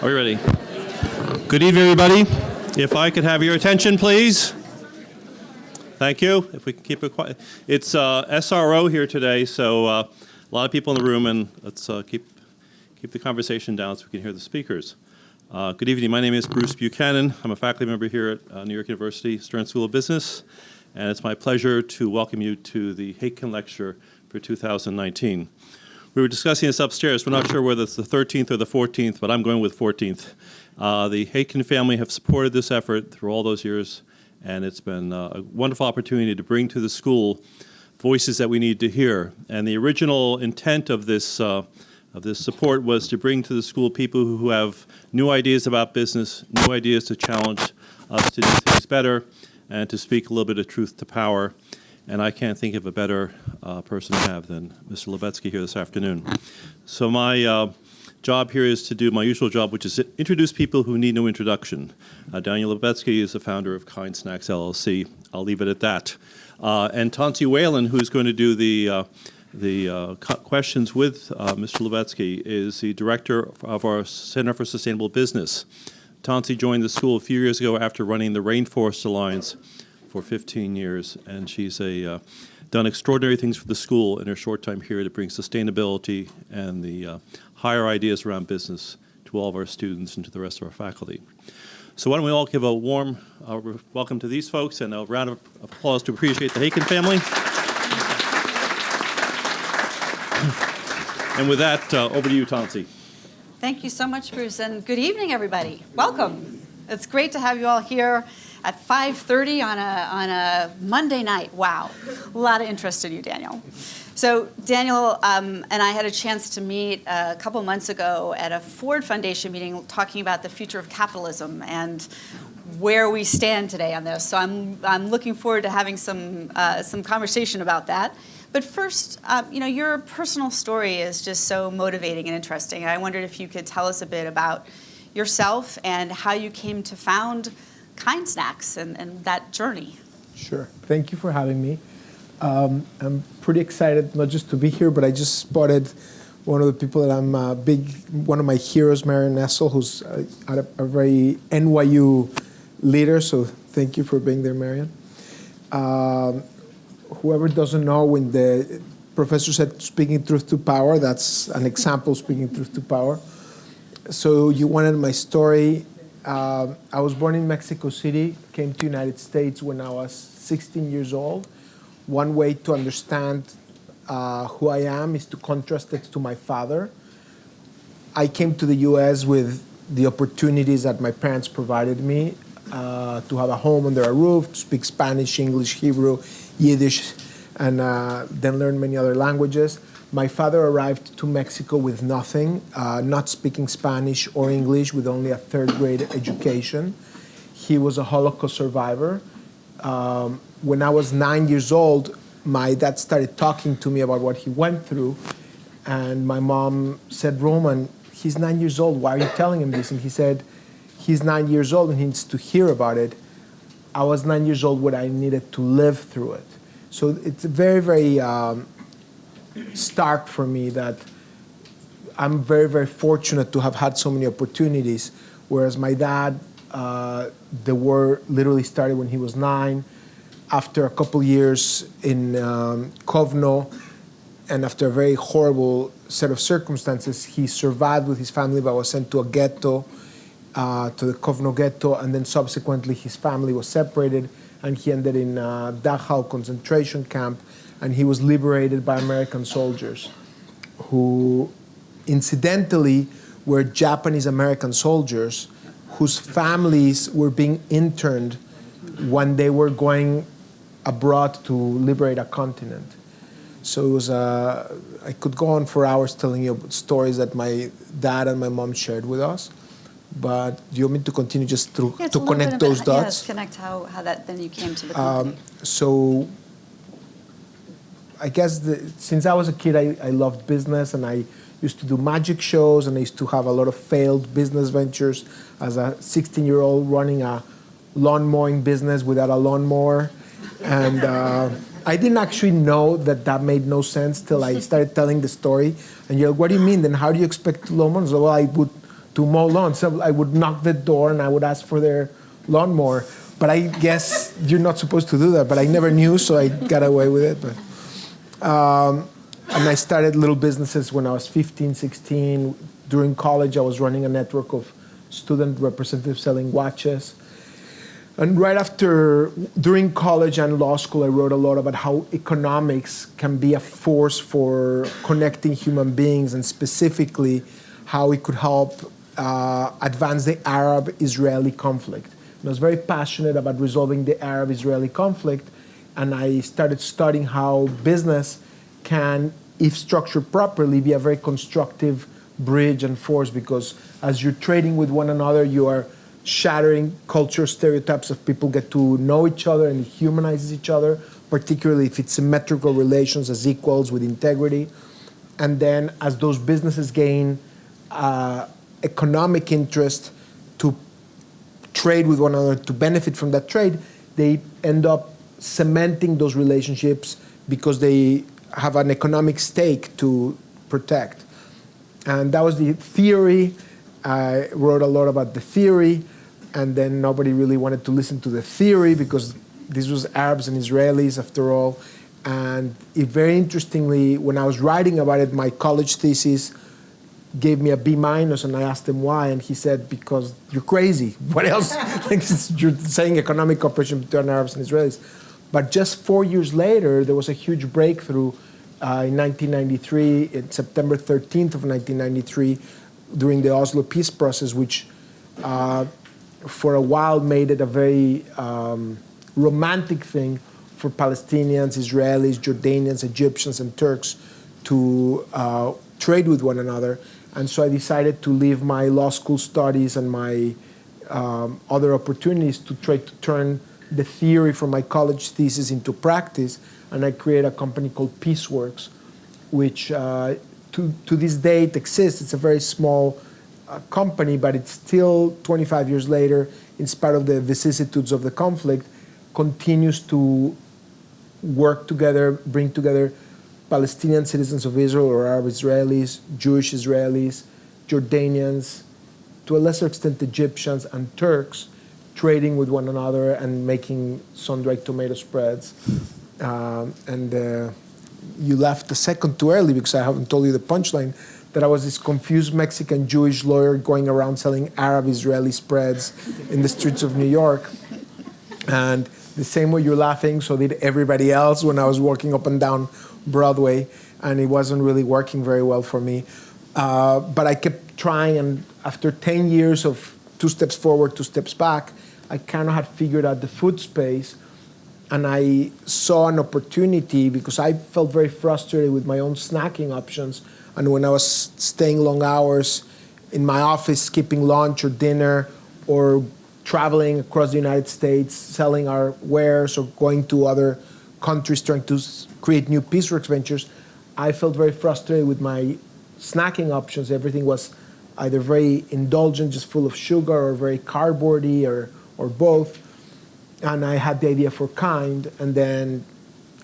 Are we ready? Good evening, everybody. If I could have your attention, please. Thank you. If we can keep it quiet. It's SRO here today, so a lot of people in the room, and let's keep the conversation down so we can hear the speakers. Good evening. My name is Bruce Buchanan. I'm a faculty member here at New York University Stern School of Business, and it's my pleasure to welcome you to the Haitkin Lecture for 2019. We were discussing this upstairs. We're not sure whether it's the 13th or the 14th, but I'm going with 14th. The Haitkin family have supported this effort through all those years, and it's been a wonderful opportunity to bring to the school voices that we need to hear. And the original intent of this support was to bring to the school people who have new ideas about business, new ideas to challenge us to do things better, and to speak a little bit of truth to power. And I can't think of a better person to have than Mr. Lubetzky here this afternoon. So my job here is to do my usual job, which is to introduce people who need no introduction. Daniel Lubetzky is the founder of Kind Snacks, LLC. I'll leave it at that. And Tensie Whelan, who's going to do the questions with Mr. Lubetzky, is the director of our Center for Sustainable Business. Tensie joined the school a few years ago after running the Rainforest Alliance for 15 years, and she's done extraordinary things for the school in her short time here to bring sustainability and the higher ideas around business to all of our students and to the rest of our faculty. So why don't we all give a warm welcome to these folks and a round of applause to appreciate the Haitkin family. And with that, over to you, Tensie. Thank you so much, Bruce, and good evening, everybody. Welcome. It's great to have you all here at 5:30 on a Monday night. Wow, a lot of interest in you, Daniel. So Daniel and I had a chance to meet a couple months ago at a Ford Foundation meeting talking about the future of capitalism and where we stand today on this. So I'm looking forward to having some conversation about that. But first, your personal story is just so motivating and interesting. And I wondered if you could tell us a bit about yourself and how you came to found Kind Snacks and that journey. Sure. Thank you for having me. I'm pretty excited not just to be here, but I just spotted one of the people that I'm one of my heroes, Marion Nessel, who's a very NYU leader. So thank you for being there, Marion. Whoever doesn't know, when the professor said speaking truth to power, that's an example of speaking truth to power. So you wanted my story. I was born in Mexico City, came to the United States when I was 16 years old. One way to understand who I am is to contrast it to my father. I came to the US with the opportunities that my parents provided me to have a home under a roof, to speak Spanish, English, Hebrew, Yiddish, and then learn many other languages. My father arrived to Mexico with nothing, not speaking Spanish or English, with only a third-grade education. He was a Holocaust survivor. When I was 9 years old, my dad started talking to me about what he went through, and my mom said, "Roman, he's 9 years old. Why are you telling him this?" And he said, "He's 9 years old and he needs to hear about it." I was 9 years old when I needed to live through it. So it's very, very stark for me that I'm very, very fortunate to have had so many opportunities, whereas my dad, the war literally started when he was 9. After a couple years in Kovno, and after a very horrible set of circumstances, he survived with his family but was sent to a ghetto, to the Kovno ghetto, and then subsequently his family was separated and he ended in Dachau concentration camp, and he was liberated by American soldiers who incidentally were Japanese-American soldiers whose families were being interned when they were going abroad to liberate a continent. So it was, I could go on for hours telling you stories that my dad and my mom shared with us. But do you want me to continue just to connect those dots? Yes, connect how that then you came to the company. So I guess since I was a kid, I loved business, and I used to do magic shows, and I used to have a lot of failed business ventures as a 16-year-old running a lawn mowing business without a lawnmower. And I didn't actually know that made no sense till I started telling the story. And you're like, what do you mean? Then how do you expect lawnmowers? So, well, I would to mow lawns. So I would knock the door and I would ask for their lawnmower. But I guess you're not supposed to do that. But I never knew, so I got away with it. And I started little businesses when I was 15, 16. During college, I was running a network of student representatives selling watches. And right after, during college and law school, I wrote a lot about how economics can be a force for connecting human beings, and specifically how it could help advance the Arab-Israeli conflict. And I was very passionate about resolving the Arab-Israeli conflict, and I started studying how business can, if structured properly, be a very constructive bridge and force, because as you're trading with one another, you are shattering culture stereotypes of people get to know each other and it humanizes each other, particularly if it's symmetrical relations as equals with integrity. And then as those businesses gain economic interest to trade with one another, to benefit from that trade, they end up cementing those relationships because they have an economic stake to protect. And that was the theory. I wrote a lot about the theory, and then nobody really wanted to listen to the theory because this was Arabs and Israelis after all. And it, very interestingly, when I was writing about it, my college thesis gave me a B-, and I asked him why, and he said, because you're crazy. What else? Like, you're saying economic cooperation between Arabs and Israelis. But just 4 years later, there was a huge breakthrough in 1993, in September 13th of 1993, during the Oslo peace process, which for a while made it a very romantic thing for Palestinians, Israelis, Jordanians, Egyptians, and Turks to trade with one another. And so I decided to leave my law school studies and my other opportunities to try to turn the theory from my college thesis into practice. And I created a company called Peaceworks, which to this day it exists. It's a very small company, but it's still 25 years later, in spite of the vicissitudes of the conflict, continues to work together, bring together Palestinian citizens of Israel or Arab Israelis, Jewish Israelis, Jordanians, to a lesser extent Egyptians and Turks, trading with one another and making sun-dried tomato spreads. You left a second too early because I haven't told you the punchline, that I was this confused Mexican Jewish lawyer going around selling Arab Israeli spreads in the streets of New York. And the same way you're laughing, so did everybody else when I was walking up and down Broadway, and it wasn't really working very well for me. But I kept trying, and after 10 years of 2 steps forward, 2 steps back, I kind of had figured out the food space, and I saw an opportunity because I felt very frustrated with my own snacking options. And when I was staying long hours in my office, skipping lunch or dinner, or traveling across the United States, selling our wares, or going to other countries trying to create new Peaceworks ventures, I felt very frustrated with my snacking options. Everything was either very indulgent, just full of sugar, or very cardboardy, or both. And I had the idea for Kind, and then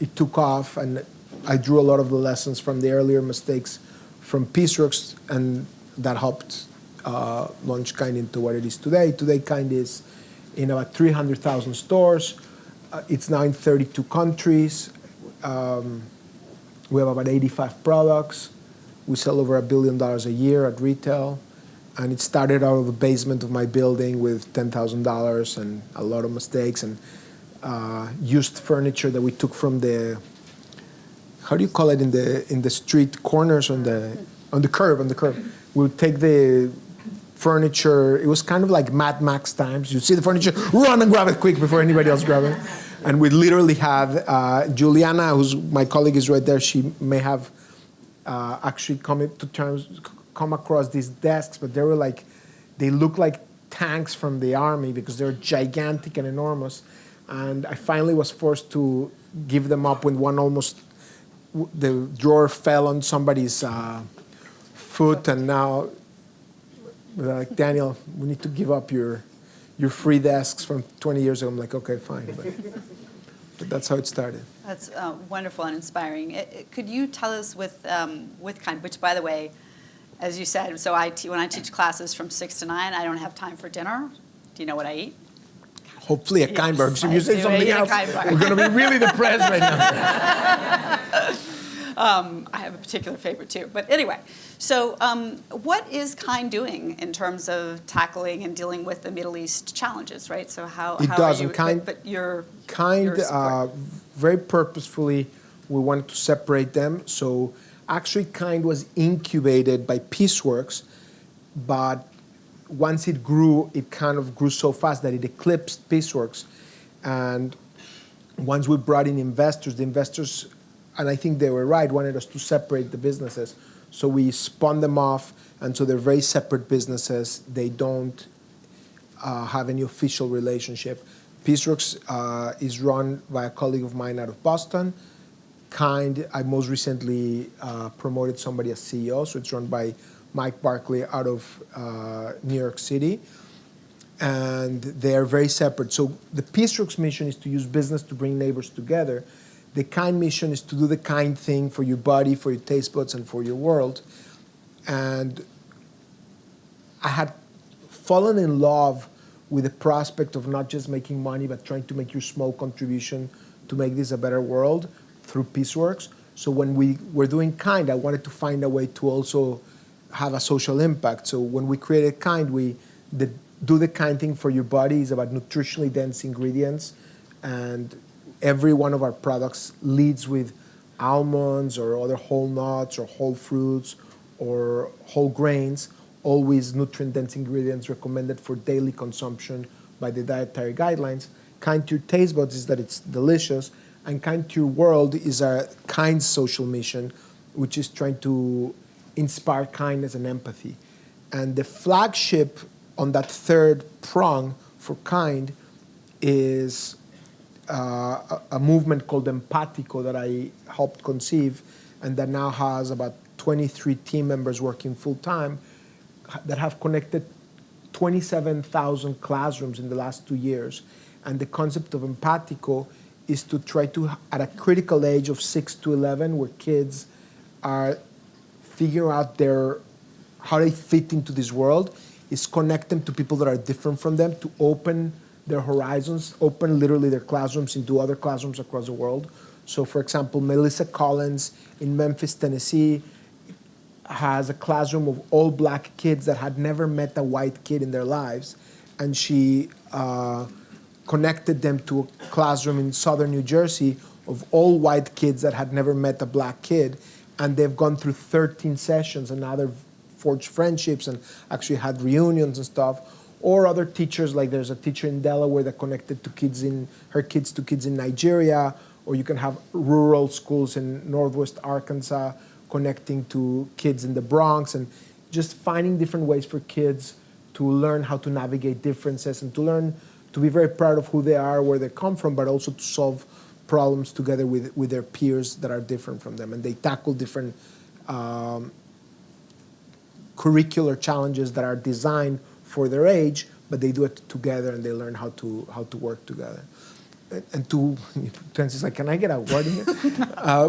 it took off, and I drew a lot of the lessons from the earlier mistakes from Peaceworks, and that helped launch Kind into what it is today. Today, Kind is in about 300,000 stores. It's now in 32 countries. We have about 85 products. We sell over $1 billion a year at retail. And it started out of the basement of my building with $10,000 and a lot of mistakes, and used furniture that we took from the, how do you call it, in the street corners, on the curb. We would take the furniture. It was kind of like Mad Max times. You see the furniture, run and grab it quick before anybody else grab it. And we literally had Juliana, who's my colleague, is right there. She may have actually come across these desks, but they look like tanks from the army because they're gigantic and enormous. And I finally was forced to give them up when the drawer fell on somebody's foot, and now they're like, Daniel, we need to give up your free desks from 20 years ago. I'm like, okay, fine. But that's how it started. That's wonderful and inspiring. Could you tell us with Kind, which, by the way, as you said, so when I teach classes from 6 to 9, I don't have time for dinner. Do you know what I eat? Hopefully a kind burger. Yes, If you I say do something eat a else, kind burger. we're going to be really depressed right now. I have a particular favorite too. But anyway, so what is KIND doing in terms of tackling and dealing with the Middle East challenges, right? So how does, are you, and KIND- but your KIND, support. very purposefully, we wanted to separate them. So actually KIND was incubated by Peaceworks, but once it grew, it kind of grew so fast that it eclipsed Peaceworks. And once we brought in investors, the investors, and I think they were right, wanted us to separate the businesses. So we spun them off, and so they're very separate businesses. They don't have any official relationship. Peaceworks is run by a colleague of mine out of Boston. KIND, I most recently promoted somebody as CEO, so it's run by Mike Barkley out of New York City. And they're very separate. So the Peaceworks mission is to use business to bring neighbors together. The KIND mission is to do the kind thing for your body, for your taste buds, and for your world. And I had fallen in love with the prospect of not just making money, but trying to make your small contribution to make this a better world through Peaceworks. So when we were doing KIND, I wanted to find a way to also have a social impact. So when we created KIND, do the kind thing for your body is about nutritionally dense ingredients, and every one of our products leads with almonds or other whole nuts or whole fruits or whole grains, always nutrient-dense ingredients recommended for daily consumption by the dietary guidelines. Kind to your taste buds is that it's delicious, and kind to your world is our KIND social mission, which is trying to inspire kindness and empathy. And the flagship on that third prong for KIND is a movement called Empatico that I helped conceive, and that now has about 23 team members working full-time that have connected 27,000 classrooms in the last 2 years. And the concept of Empatico is to try to, at a critical age of 6 to 11, where kids are figuring out how they fit into this world, is connect them to people that are different from them, to open their horizons, open literally their classrooms into other classrooms across the world. So for example, Melissa Collins in Memphis, Tennessee has a classroom of all black kids that had never met a white kid in their lives. And she connected them to a classroom in southern New Jersey of all white kids that had never met a black kid. And they've gone through 13 sessions, and now they've forged friendships and actually had reunions and stuff. Or other teachers, like there's a teacher in Delaware that connected to kids in Nigeria, or you can have rural schools in Northwest Arkansas connecting to kids in the Bronx, and just finding different ways for kids to learn how to navigate differences and to learn to be very proud of who they are, where they come from, but also to solve problems together with their peers that are different from them. And they tackle different curricular challenges that are designed for their age, but they do it together and they learn how to work together. And Tensie's like, can I get a word in here?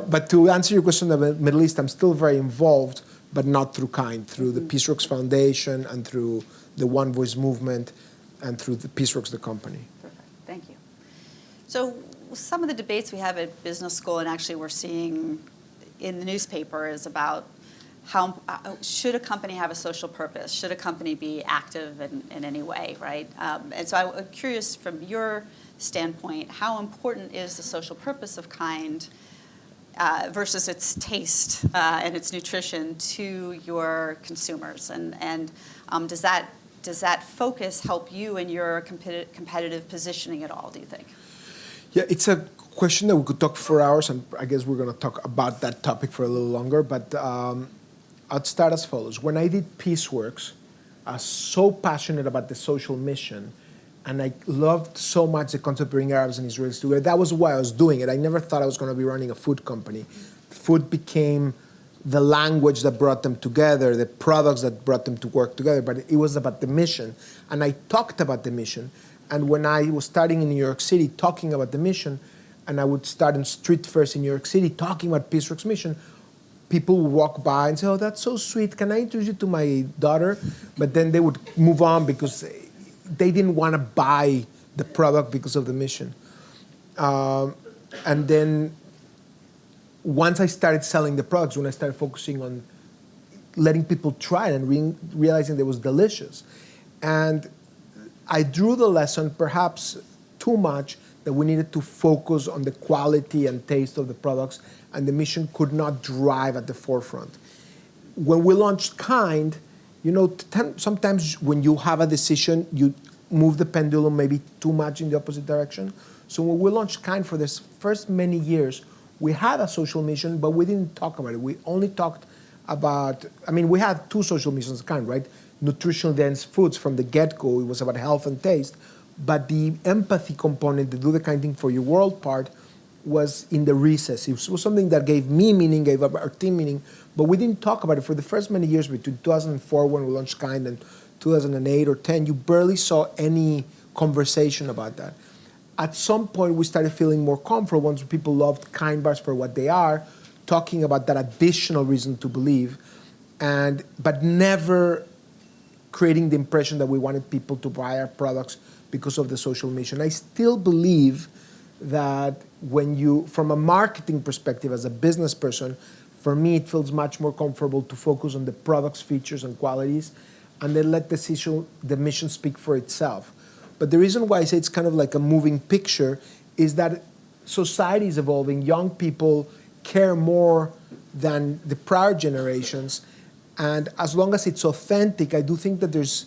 But to answer your question about the Middle East, I'm still very involved, but not through KIND, through the Peaceworks Foundation and through the One Voice movement and through the Peaceworks, the company. Perfect, thank you. So some of the debates we have at business school, and actually we're seeing in the newspaper, is about how should a company have a social purpose? Should a company be active in any way, right? And so I'm curious from your standpoint, how important is the social purpose of KIND versus its taste and its nutrition to your consumers? And does that focus help you in your competitive positioning at all, do you think? Yeah, it's a question that we could talk for hours, and I guess we're going to talk about that topic for a little longer, but I'd start as follows. When I did Peaceworks, I was so passionate about the social mission, and I loved so much the concept of bringing Arabs and Israelis together. That was why I was doing it. I never thought I was going to be running a food company. Food became the language that brought them together, the products that brought them to work together, but it was about the mission. And I talked about the mission. And when I was starting in New York City talking about the mission, and I would start in street fairs in New York City talking about Peaceworks mission, people would walk by and say, oh, that's so sweet. Can I introduce you to my daughter? But then they would move on because they didn't want to buy the product because of the mission. And then once I started selling the products, when I started focusing on letting people try it and realizing that it was delicious. And I drew the lesson, perhaps too much, that we needed to focus on the quality and taste of the products, and the mission could not drive at the forefront. When we launched Kind, you know, sometimes when you have a decision, you move the pendulum maybe too much in the opposite direction. So when we launched Kind, for this first many years, we had a social mission, but we didn't talk about it. We only talked about, I mean, we had two social missions, Kind, right? Nutritional dense foods from the get-go. It was about health and taste. But the empathy component, the do the kind thing for your world part, was in the recess. It was something that gave me meaning, gave our team meaning, but we didn't talk about it for the first many years between 2004 when we launched Kind and 2008 or 10. You barely saw any conversation about that. At some point, we started feeling more comfortable once people loved Kind bars for what they are, talking about that additional reason to believe, but never creating the impression that we wanted people to buy our products because of the social mission. I still believe that when you, from a marketing perspective, as a business person, for me, it feels much more comfortable to focus on the product's features and qualities and then let the mission speak for itself. But the reason why I say it's kind of like a moving picture is that society is evolving. Young people care more than the prior generations. And as long as it's authentic, I do think that there's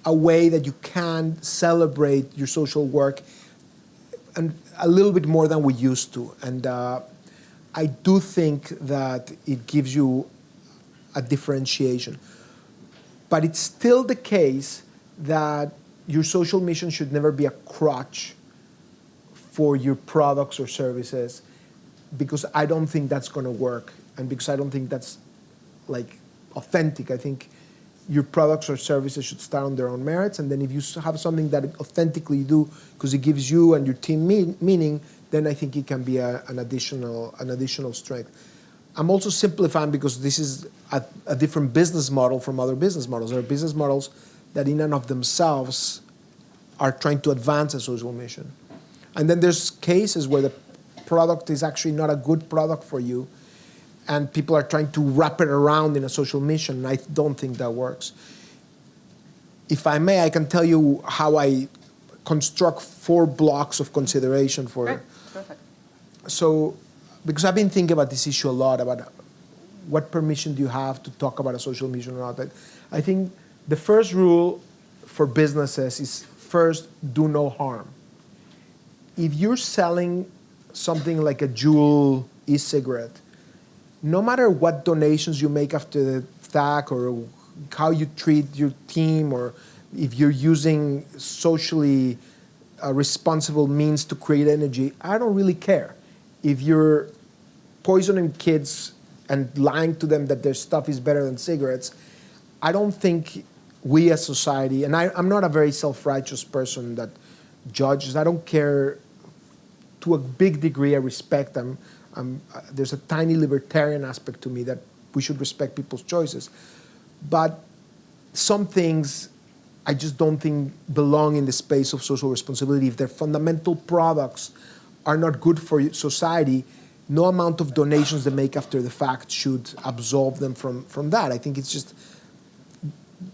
a way that you can celebrate your social work and a little bit more than we used to. And I do think that it gives you a differentiation. But it's still the case that your social mission should never be a crutch for your products or services, because I don't think that's going to work, and because I don't think that's like authentic. I think your products or services should stand on their own merits, and then if you have something that authentically you do because it gives you and your team meaning, then I think it can be an additional strength. I'm also simplifying because this is a different business model from other business models. There are business models that in and of themselves are trying to advance a social mission. And then there's cases where the product is actually not a good product for you, and people are trying to wrap it around in a social mission, and I don't think that works. If I may, I can tell you how I construct 4 blocks of consideration for it. Perfect. So, because I've been thinking about this issue a lot, about what permission do you have to talk about a social mission or not. I think the first rule for businesses is first, do no harm. If you're selling something like a Juul e-cigarette, no matter what donations you make after the fact or how you treat your team, or if you're using socially responsible means to create energy, I don't really care. If you're poisoning kids and lying to them that their stuff is better than cigarettes, I don't think we as society, and I'm not a very self-righteous person that judges, I don't care. To a big degree, I respect them. There's a tiny libertarian aspect to me that we should respect people's choices. But some things I just don't think belong in the space of social responsibility. If their fundamental products are not good for society, no amount of donations they make after the fact should absolve them from that. I think it's just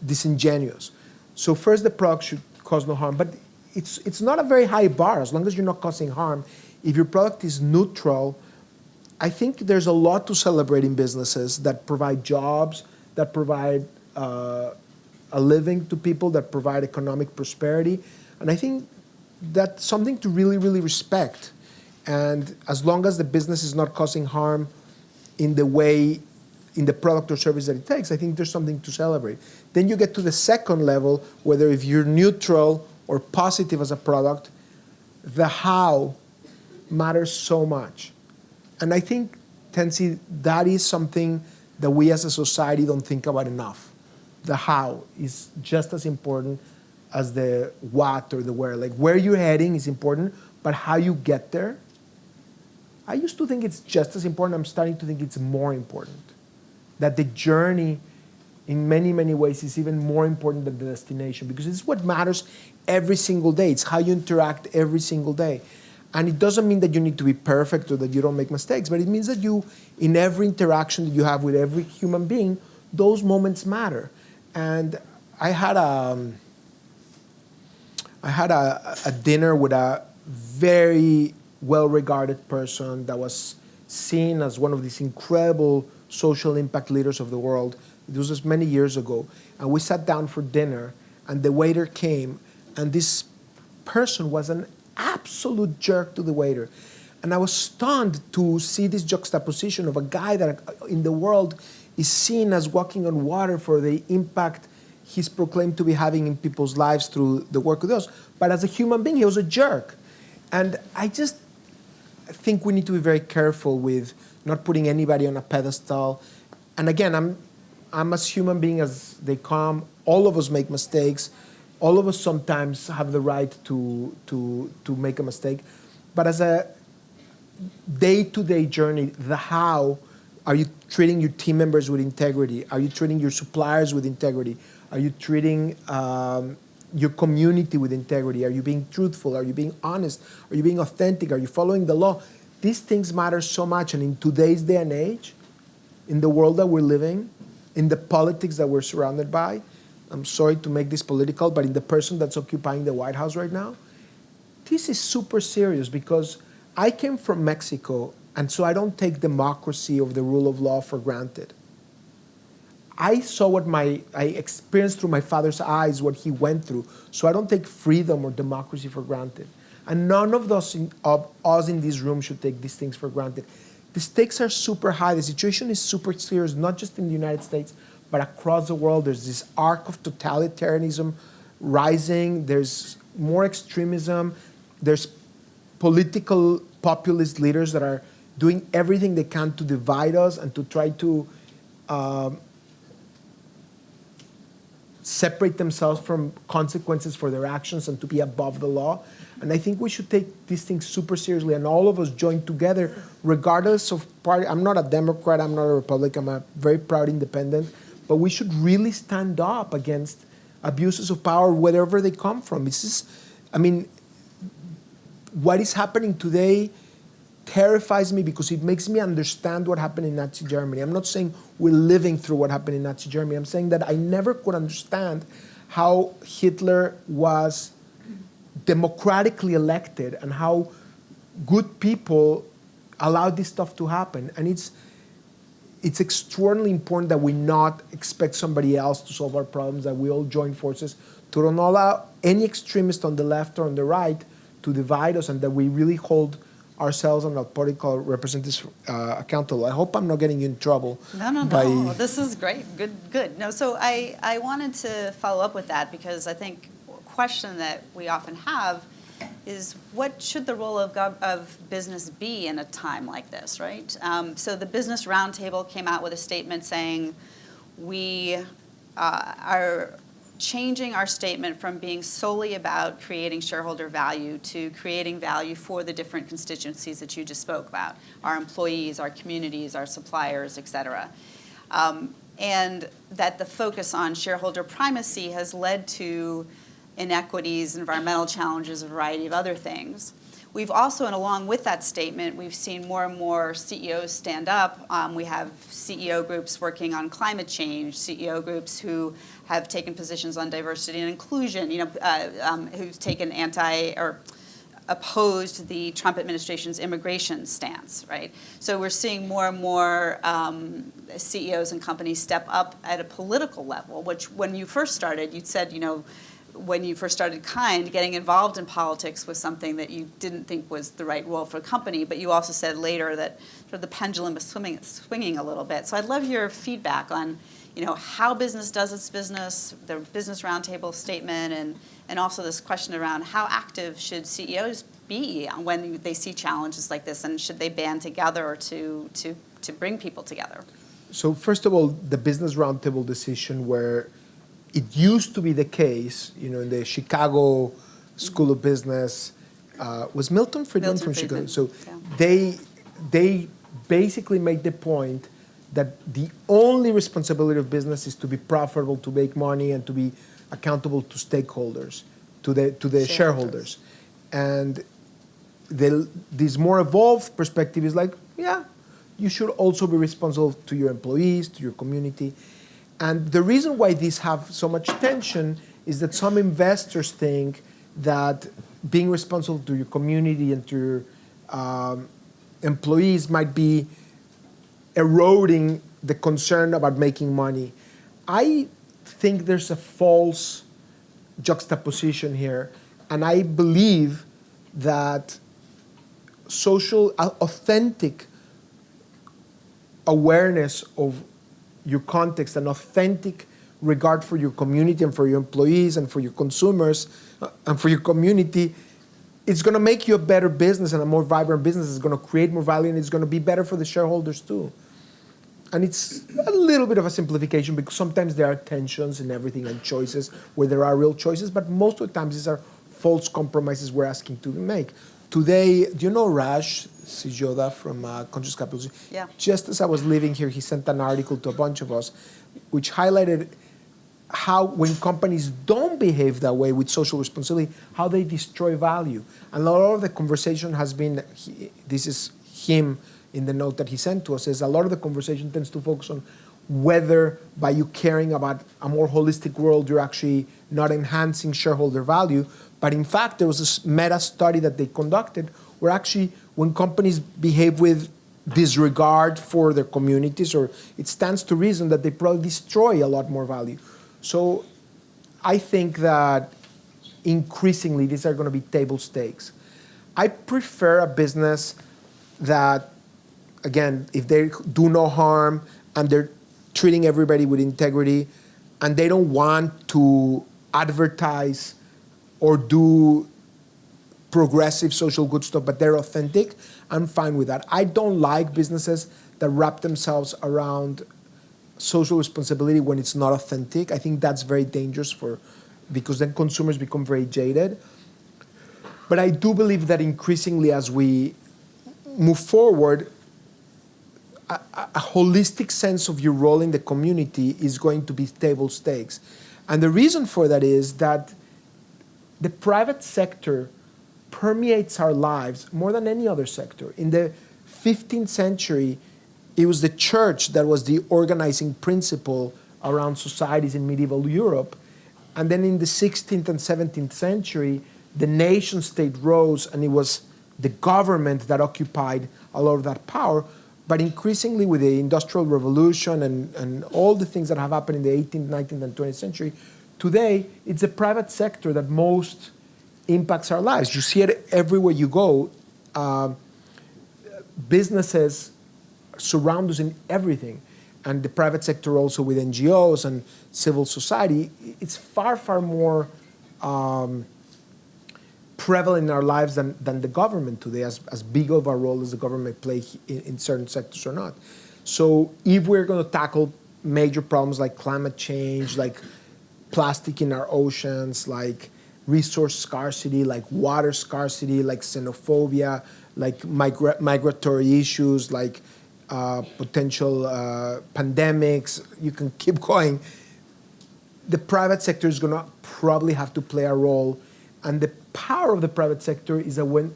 disingenuous. So first, the product should cause no harm. But it's not a very high bar as long as you're not causing harm. If your product is neutral, I think there's a lot to celebrate in businesses that provide jobs, that provide a living to people, that provide economic prosperity. And I think that's something to really, really respect. And as long as the business is not causing harm in the product or service that it takes, I think there's something to celebrate. Then you get to the second level, whether if you're neutral or positive as a product, the how matters so much. And I think, Tensie, that is something that we as a society don't think about enough. The how is just as important as the what or the where. Like where you're heading is important, but how you get there, I used to think it's just as important. I'm starting to think it's more important. That the journey, in many, many ways, is even more important than the destination, because it's what matters every single day. It's how you interact every single day. And it doesn't mean that you need to be perfect or that you don't make mistakes, but it means that you, in every interaction that you have with every human being, those moments matter. And I had a dinner with a very well-regarded person that was seen as one of these incredible social impact leaders of the world. It was just many years ago. And we sat down for dinner, and the waiter came, and this person was an absolute jerk to the waiter. And I was stunned to see this juxtaposition of a guy that in the world is seen as walking on water for the impact he's proclaimed to be having in people's lives through the work he does. But as a human being, he was a jerk. And I just think we need to be very careful with not putting anybody on a pedestal. And again, I'm as human being as they come. All of us make mistakes. All of us sometimes have the right to make a mistake. But as a day-to-day journey, the how, are you treating your team members with integrity? Are you treating your suppliers with integrity? Are you treating your community with integrity? Are you being truthful? Are you being honest? Are you being authentic? Are you following the law? These things matter so much. And in today's day and age, in the world that we're living, in the politics that we're surrounded by, I'm sorry to make this political, but in the person that's occupying the White House right now, this is super serious, because I came from Mexico, and so I don't take democracy or the rule of law for granted. I saw what I experienced through my father's eyes, what he went through, so I don't take freedom or democracy for granted. And none of us in this room should take these things for granted. The stakes are super high. The situation is super serious, not just in the United States, but across the world. There's this arc of totalitarianism rising. There's more extremism. There's political populist leaders that are doing everything they can to divide us and to try to separate themselves from consequences for their actions and to be above the law. And I think we should take these things super seriously, and all of us join together, regardless of party. I'm not a Democrat, I'm not a Republican, I'm a very proud independent, but we should really stand up against abuses of power, wherever they come from. What is happening today terrifies me, because it makes me understand what happened in Nazi Germany. I'm not saying we're living through what happened in Nazi Germany. I'm saying that I never could understand how Hitler was democratically elected and how good people allowed this stuff to happen. And it's extraordinarily important that we not expect somebody else to solve our problems, that we all join forces to don't allow any extremist on the left or on the right to divide us, and that we really hold ourselves and our political representatives accountable. I hope I'm not getting you in trouble. No. This is great. Good. No, so I wanted to follow up with that, because I think a question that we often have is, what should the role of business be in a time like this, right? So the Business Roundtable came out with a statement saying we are changing our statement from being solely about creating shareholder value to creating value for the different constituencies that you just spoke about, our employees, our communities, our suppliers, et cetera. And that the focus on shareholder primacy has led to inequities, environmental challenges, a variety of other things. We've also, and along with that statement, we've seen more and more CEOs stand up. We have CEO groups working on climate change, CEO groups who have taken positions on diversity and inclusion, who've taken or opposed the Trump administration's immigration stance, right? So we're seeing more and more CEOs and companies step up at a political level, which when you first started, you said, when you first started Kind, getting involved in politics was something that you didn't think was the right role for a company, but you also said later that sort of the pendulum is swinging a little bit. So I'd love your feedback on, how business does its business, the Business Roundtable statement, and also this question around how active should CEOs be when they see challenges like this, and should they band together to bring people together? So first of all, the Business Roundtable decision, where it used to be the case, in the Chicago School of Business, was Milton Friedman from Chicago. So they basically made the point that the only responsibility of business is to be profitable, to make money, and to be accountable to stakeholders, to the shareholders. And this more evolved perspective is like, yeah, you should also be responsible to your employees, to your community. And the reason why these have so much tension is that some investors think that being responsible to your community and to your employees might be eroding the concern about making money. I think there's a false juxtaposition here, and I believe that authentic awareness of your context and authentic regard for your community and for your employees and for your consumers and for your community, it's going to make you a better business and a more vibrant business. It's going to create more value, and it's going to be better for the shareholders too. And it's a little bit of a simplification because sometimes there are tensions in everything and choices where there are real choices, but most of the times these are false compromises we're asking to make. Today, do you know Raj Sijoda from Conscious Capitalism? Yeah. Just as I was leaving here, he sent an article to a bunch of us which highlighted how when companies don't behave that way with social responsibility, how they destroy value. And a lot of the conversation has been, this is him in the note that he sent to us, is a lot of the conversation tends to focus on whether by you caring about a more holistic world, you're actually not enhancing shareholder value. But in fact, there was this meta study that they conducted where actually when companies behave with disregard for their communities, or it stands to reason that they probably destroy a lot more value. So I think that increasingly these are going to be table stakes. I prefer a business that, again, if they do no harm and they're treating everybody with integrity and they don't want to advertise or do progressive social good stuff, but they're authentic, I'm fine with that. I don't like businesses that wrap themselves around social responsibility when it's not authentic. I think that's very dangerous because then consumers become very jaded. But I do believe that increasingly as we move forward, a holistic sense of your role in the community is going to be table stakes. And the reason for that is that the private sector permeates our lives more than any other sector. In the 15th century, it was the church that was the organizing principle around societies in medieval Europe. And then in the 16th and 17th century, the nation state rose and it was the government that occupied a lot of that power. But increasingly with the Industrial Revolution and all the things that have happened in the 18th, 19th, and 20th century, today it's the private sector that most impacts our lives. You see it everywhere you go. Businesses surround us in everything. And the private sector also with NGOs and civil society, it's far, far more prevalent in our lives than the government today, as big of a role as the government plays in certain sectors or not. So if we're going to tackle major problems like climate change, like plastic in our oceans, like resource scarcity, like water scarcity, like xenophobia, like migratory issues, like potential pandemics, you can keep going. The private sector is going to probably have to play a role. And the power of the private sector is that when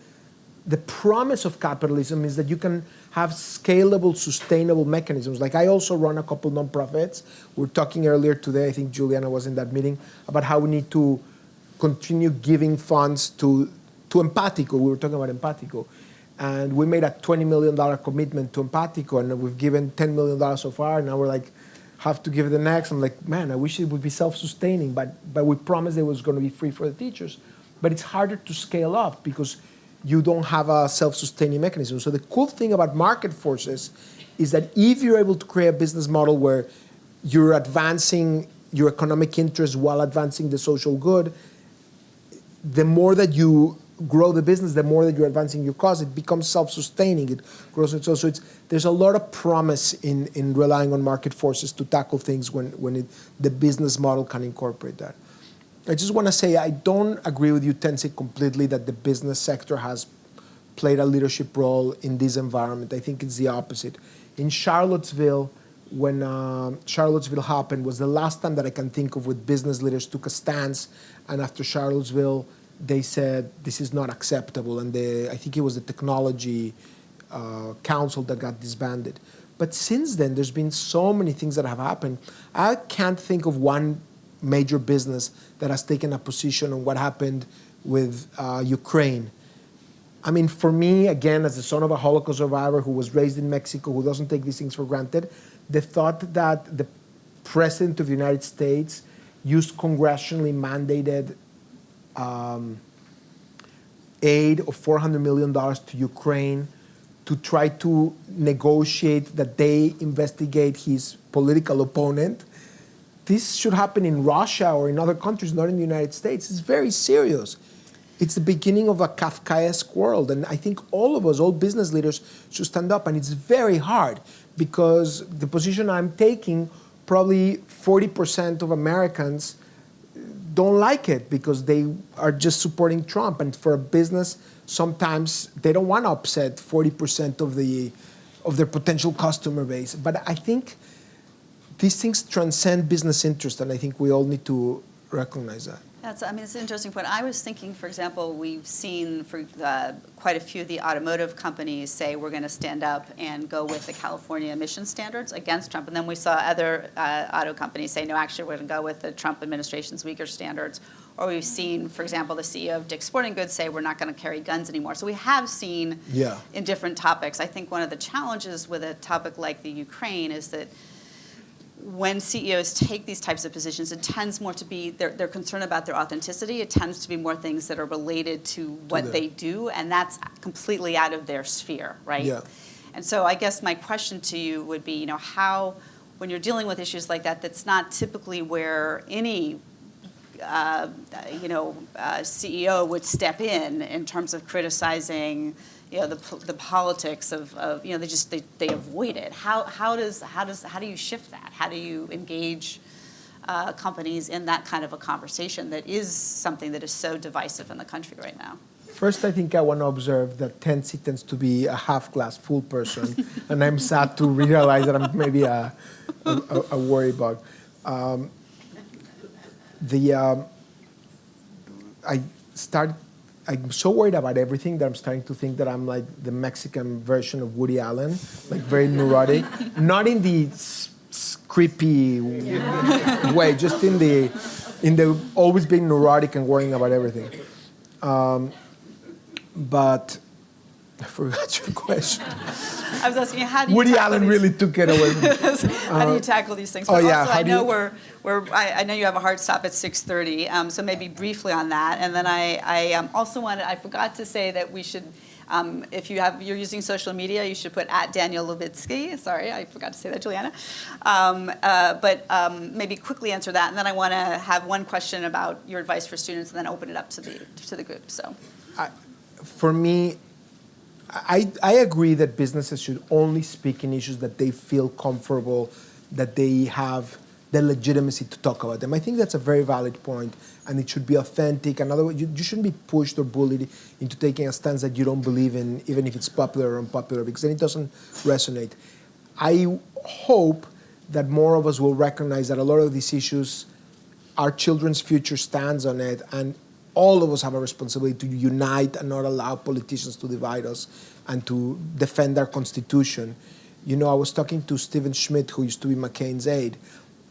the promise of capitalism is that you can have scalable, sustainable mechanisms. Like I also run a couple nonprofits. We were talking earlier today, I think Juliana was in that meeting, about how we need to continue giving funds to Empatico. We were talking about Empatico. And we made a $20 million commitment to Empatico, and we've given $10 million so far. And now we're like, have to give the next. I'm like, man, I wish it would be self-sustaining, but we promised it was going to be free for the teachers. But it's harder to scale up because you don't have a self-sustaining mechanism. So the cool thing about market forces is that if you're able to create a business model where you're advancing your economic interests while advancing the social good, the more that you grow the business, the more that you're advancing your cause, it becomes self-sustaining. It grows. So there's a lot of promise in relying on market forces to tackle things when the business model can incorporate that. I just want to say I don't agree with you, Tensie, completely that the business sector has played a leadership role in this environment. I think it's the opposite. In Charlottesville, when Charlottesville happened, was the last time that I can think of with business leaders took a stance, and after Charlottesville, they said this is not acceptable, and I think it was the technology council that got disbanded. But since then, there's been so many things that have happened. I can't think of one major business that has taken a position on what happened with Ukraine. I mean, for me, again, as the son of a Holocaust survivor who was raised in Mexico, who doesn't take these things for granted, the thought that the President of the United States used congressionally mandated aid of $400 million to Ukraine to try to negotiate that they investigate his political opponent. This should happen in Russia or in other countries, not in the United States. It's very serious. It's the beginning of a Kafkaesque world. And I think all of us, all business leaders, should stand up. And it's very hard because the position I'm taking, probably 40% of Americans don't like it because they are just supporting Trump. And for a business, sometimes they don't want to upset 40% of their potential customer base. But I think these things transcend business interest, and I think we all need to recognize that. I mean, it's an interesting point. I was thinking, for example, we've seen for quite a few of the automotive companies say we're going to stand up and go with the California emission standards against Trump. And then we saw other auto companies say, no, actually, we're going to go with the Trump administration's weaker standards. Or we've seen, for example, the CEO of Dick's Sporting Goods say we're not going to carry guns anymore. So we have seen in different topics. I think one of the challenges with a topic like the Ukraine is that when CEOs take these types of positions, it tends more to be, they're concerned about their authenticity. It tends to be more things that are related to what they do, and that's completely out of their sphere, right? Yeah. And so I guess my question to you would be, how, when you're dealing with issues like that, that's not typically where any CEO would step in terms of criticizing the politics of they avoid it. How do you shift that? How do you engage companies in that kind of a conversation that is something that is so divisive in the country right now? First, I think I want to observe that Tensie tends to be a half-glass full person, and I'm sad to realize that I'm maybe a worry bug. I'm so worried about everything that I'm starting to think that I'm like the Mexican version of Woody Allen, like very neurotic. Not in the creepy way, just in the always being neurotic and worrying about everything. But I forgot your question. I was asking you, how do you Woody Allen really took it away from me. How do you tackle these things? But also, I know you have a hard stop at 6:30, so maybe briefly on that. And then I also I forgot to say that we should, if you're using social media, you should put @Daniel Lubetzky. Sorry, I forgot to say that, Juliana. But maybe quickly answer that, and then I want to have one question about your advice for students, and then open it up to the group. So, for me, I agree that businesses should only speak in issues that they feel comfortable, that they have the legitimacy to talk about them. I think that's a very valid point, and it should be authentic. In other words, you shouldn't be pushed or bullied into taking a stance that you don't believe in, even if it's popular or unpopular, because then it doesn't resonate. I hope that more of us will recognize that a lot of these issues, our children's future stands on it, and all of us have a responsibility to unite and not allow politicians to divide us and to defend our Constitution. I was talking to Stephen Schmidt, who used to be McCain's aide,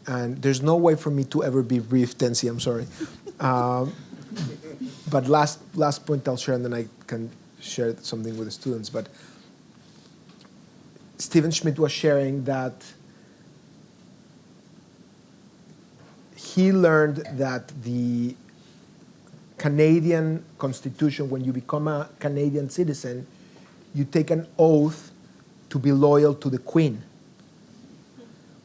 and there's no way for me to ever be brief, Tensie, I'm sorry. But last point I'll share, and then I can share something with the students. But Stephen Schmidt was sharing that he learned that the Canadian Constitution, when you become a Canadian citizen, you take an oath to be loyal to the Queen.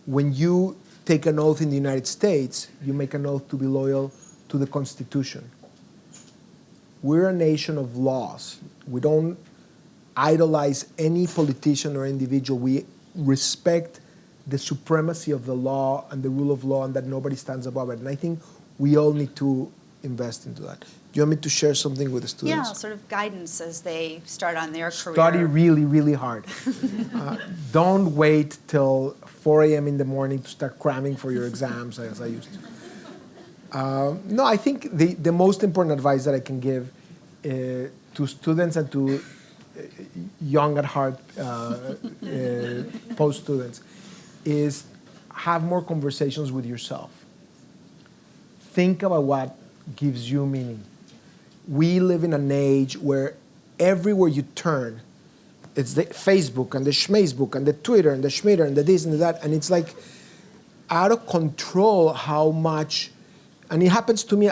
When you take an oath in the United States, you make an oath to be loyal to the Constitution. We're a nation of laws. We don't idolize any politician or individual. We respect the supremacy of the law and the rule of law, and that nobody stands above it. And I think we all need to invest into that. you want me to share something with the students? Yeah, sort of guidance as they start on their career. Study really, really hard. Don't wait till 4 a.m. in the morning to start cramming for your exams as I used to. No, I think the most important advice that I can give to students and to young at heart post-students is have more conversations with yourself. Think about what gives you meaning. We live in an age where everywhere you turn, it's the Facebook and the Schmacebook and the Twitter and the Schmitter and the this and the that, and it's like out of control how much, and it happens to me,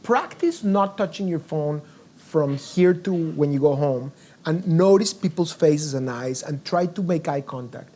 practice not touching your phone from here to when you go home, and notice people's faces and eyes and try to make eye contact.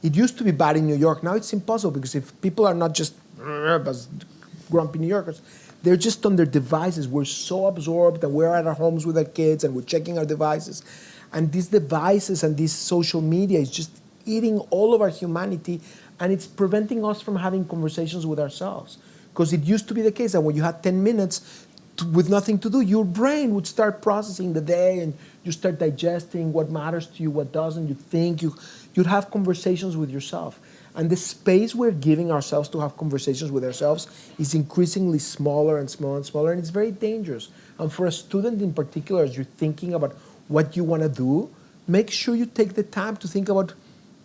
It used to be bad in New York. Now it's impossible because if people are not just grumpy New Yorkers, they're just on their devices. We're so absorbed and we're at our homes with our kids and we're checking our devices. And these devices and this social media is just eating all of our humanity, and it's preventing us from having conversations with ourselves. Because it used to be the case that when you had 10 minutes with nothing to do, your brain would start processing the day and you start digesting what matters to you, what doesn't. You think, you'd have conversations with yourself. And the space we're giving ourselves to have conversations with ourselves is increasingly smaller and smaller and smaller, and it's very dangerous. And for a student in particular, as you're thinking about what you want to do, make sure you take the time to think about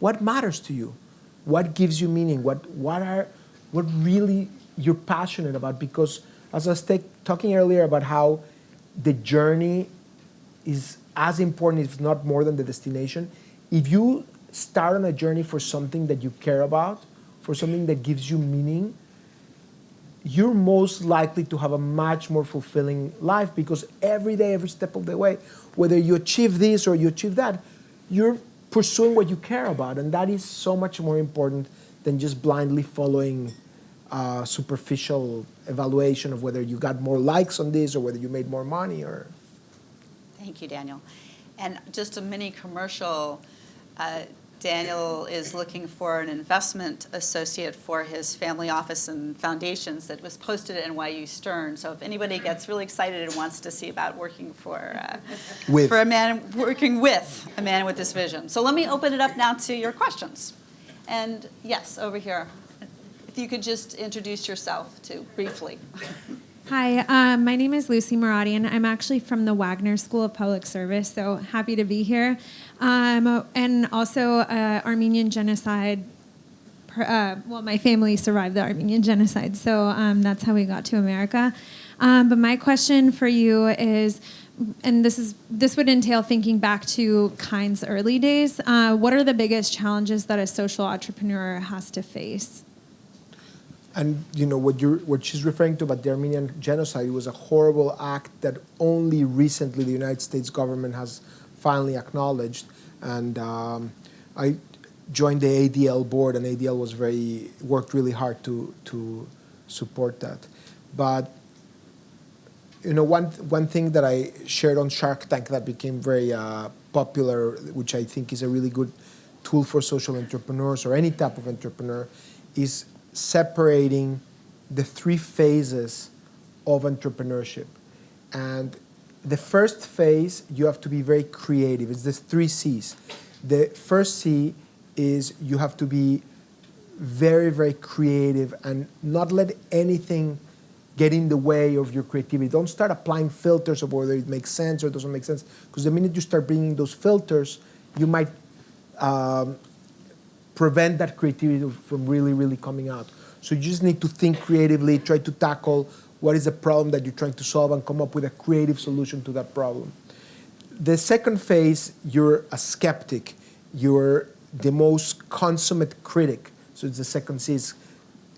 what matters to you, what gives you meaning, what really you're passionate about. Because as I was talking earlier about how the journey is as important, if not more than the destination, if you start on a journey for something that you care about, for something that gives you meaning, you're most likely to have a much more fulfilling life, because every day, every step of the way, whether you achieve this or you achieve that, you're pursuing what you care about, and that is so much more important than just blindly following superficial evaluation of whether you got more likes on this or whether you made more money. Or. Thank you, Daniel. And just a mini commercial. Daniel is looking for an investment associate for his family office and foundations that was posted at NYU Stern. So if anybody gets really excited and wants to see about working for a man working with a man with this vision. So let me open it up now to your questions. And yes, over here, if you could just introduce yourself too briefly. Hi, my name is Lucy Marathi, and I'm actually from the Wagner School of Public Service, so happy to be here. And also Armenian genocide. Well, my family survived the Armenian genocide, so that's how we got to America. But my question for you is, and this would entail thinking back to Kind's early days. What are the biggest challenges that a social entrepreneur has to face? And you know what she's referring to about the Armenian genocide was a horrible act that only recently the United States government has finally acknowledged. And I joined the ADL board, and ADL worked really hard to support that. But you know, one thing that I shared on Shark Tank that became very popular, which I think is a really good tool for social entrepreneurs or any type of entrepreneur, is separating the 3 phases of entrepreneurship. And the first phase, you have to be very creative. It's the 3 C's. The first C is you have to be very, very creative and not let anything get in the way of your creativity. Don't start applying filters of whether it makes sense or doesn't make sense, because the minute you start bringing those filters, you might prevent that creativity from really, really coming out. So you just need to think creatively, try to tackle what is the problem that you're trying to solve and come up with a creative solution to that problem. The second phase, you're a skeptic. You're the most consummate critic. So it's the second C, is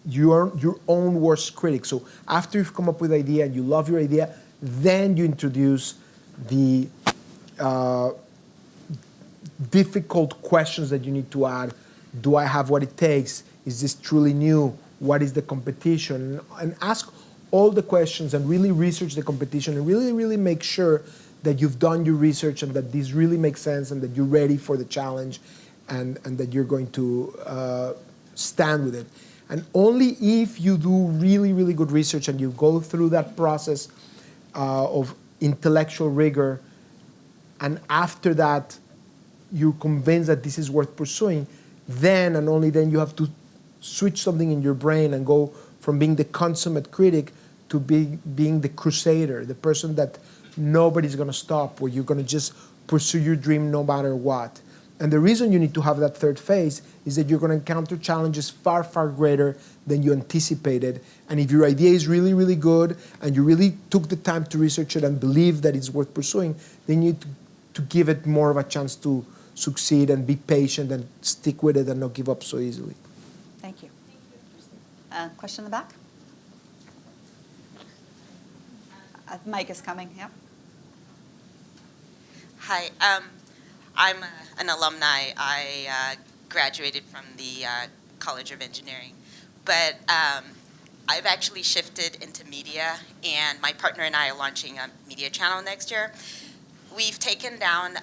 you're your own worst critic. So after you've come up with an idea and you love your idea, then you introduce the difficult questions that you need to add. Do I have what it takes? Is this truly new? What is the competition? And ask all the questions and really research the competition and really, really make sure that you've done your research and that this really makes sense and that you're ready for the challenge and that you're going to stand with it. And only if you do really, really good research and you go through that process of intellectual rigor, and after that, you're convinced that this is worth pursuing, then and only then you have to switch something in your brain and go from being the consummate critic to being the crusader, the person that nobody's going to stop, where you're going to just pursue your dream no matter what. And the reason you need to have that third phase is that you're going to encounter challenges far, far greater than you anticipated. And if your idea is really, really good and you really took the time to research it and believe that it's worth pursuing, then you need to give it more of a chance to succeed and be patient and stick with it and not give up so easily. Thank you. Question in the back? Mike is coming, yeah. Hi, I'm an alumni. I graduated from the College of Engineering, but I've actually shifted into media, and my partner and I are launching a media channel next year. We've taken down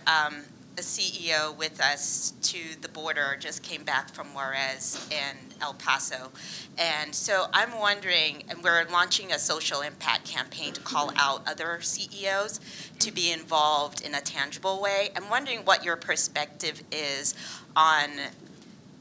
a CEO with us to the border, just came back from Juarez and El Paso. And so I'm wondering, and we're launching a social impact campaign to call out other CEOs to be involved in a tangible way. I'm wondering what your perspective is on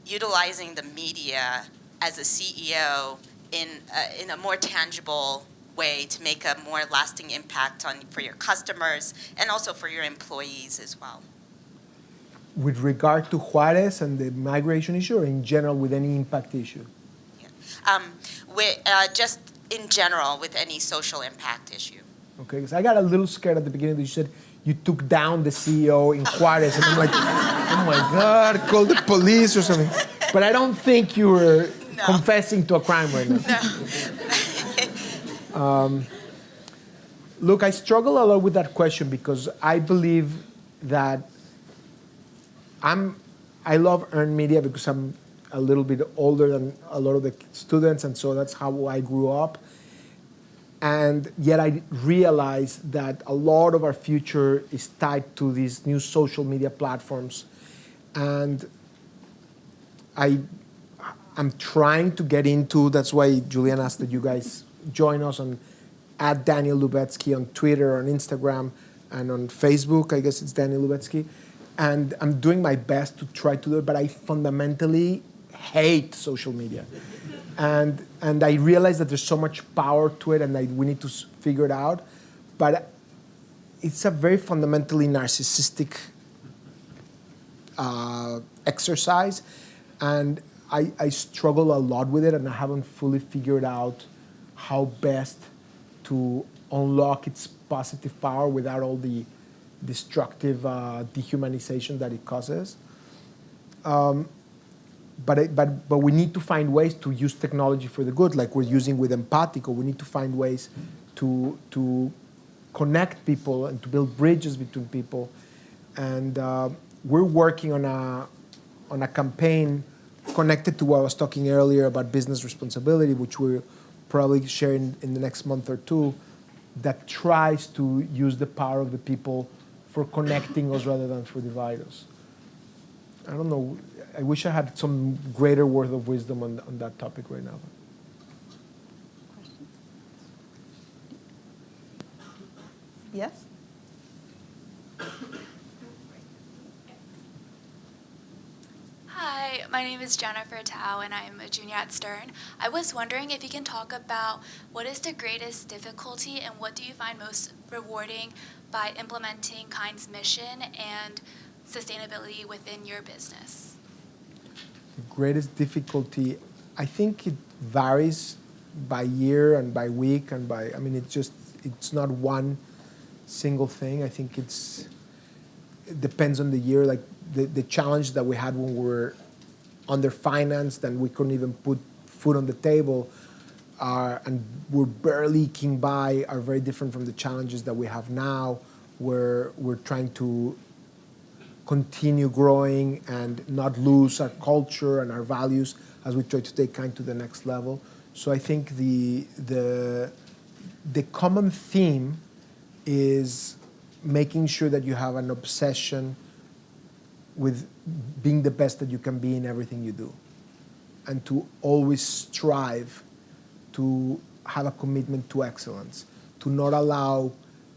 utilizing the media as a CEO in a more tangible way to make a more lasting impact for your customers and also for your employees as well. With regard to Juarez and the migration issue, or in general with any impact issue? Yeah. Just in general with any social impact issue. Okay, because I got a little scared at the beginning that you said you took down the CEO in Juarez, and I'm like, oh my God, call the police or something. But I don't think you were confessing to a crime right now. No. Look, I struggle a lot with that question because I believe that I love earned media because I'm a little bit older than a lot of the students, and so that's how I grew up. And yet I realize that a lot of our future is tied to these new social media platforms. And I'm trying to get into, that's why Julian asked that you guys join us on @Daniel Lubetzky on Twitter, on Instagram, and on Facebook. I guess it's Daniel Lubetzky. And I'm doing my best to try to do it, but I fundamentally hate social media. And I realize that there's so much power to it and we need to figure it out. But it's a very fundamentally narcissistic exercise. And I struggle a lot with it, and I haven't fully figured out how best to unlock its positive power without all the destructive dehumanization that it causes. But we need to find ways to use technology for the good, like we're using with Empatico. We need to find ways to connect people and to build bridges between people. And we're working on a campaign connected to what I was talking earlier about business responsibility, which we'll probably share in the next month or two, that tries to use the power of the people for connecting us rather than for dividing us. I don't know. I wish I had some greater word of wisdom on that topic right now. Question? Yes? Hi, my name is Jennifer Tao, and I'm a junior at Stern. I was wondering if you can talk about what is the greatest difficulty and what do you find most rewarding by implementing KIND's mission and sustainability within your business? The greatest difficulty, I think it varies by year and by week and it's not one single thing. I think it depends on the year. Like the challenge that we had when we were underfinanced and we couldn't even put food on the table and we're barely eking by are very different from the challenges that we have now, where we're trying to continue growing and not lose our culture and our values as we try to take KIND to the next level. So I think the common theme is making sure that you have an obsession with being the best that you can be in everything you do, and to always strive to have a commitment to excellence, to not allow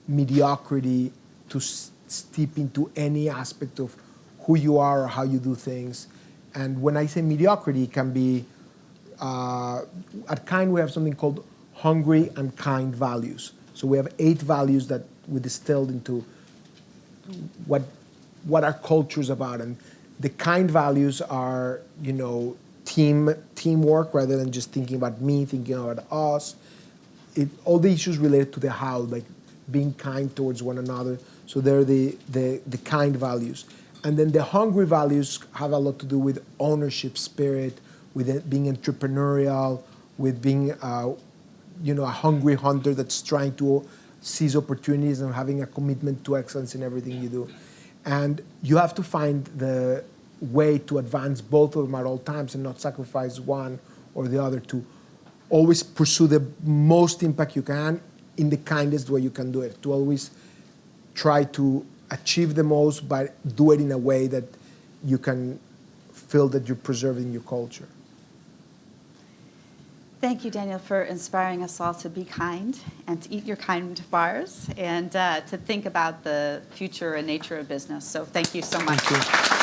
mediocrity to steep into any aspect of who you are or how you do things. And when I say mediocrity, it can be, at KIND we have something called hungry and kind values. So we have 8 values that we distilled into what our culture is about. And the KIND values are, teamwork rather than just thinking about me, thinking about us. All the issues related to the how, like being kind towards one another. So they're the KIND values. And then the hungry values have a lot to do with ownership spirit, with it being entrepreneurial, with being a hungry hunter that's trying to seize opportunities and having a commitment to excellence in everything you do. And you have to find the way to advance both of them at all times and not sacrifice one or the other, to always pursue the most impact you can in the kindest way you can do it, to always try to achieve the most, but do it in a way that you can feel that you're preserving your culture. Thank you, Daniel, for inspiring us all to be kind and to eat your kind bars and to think about the future and nature of business. So thank you so much. Thank you.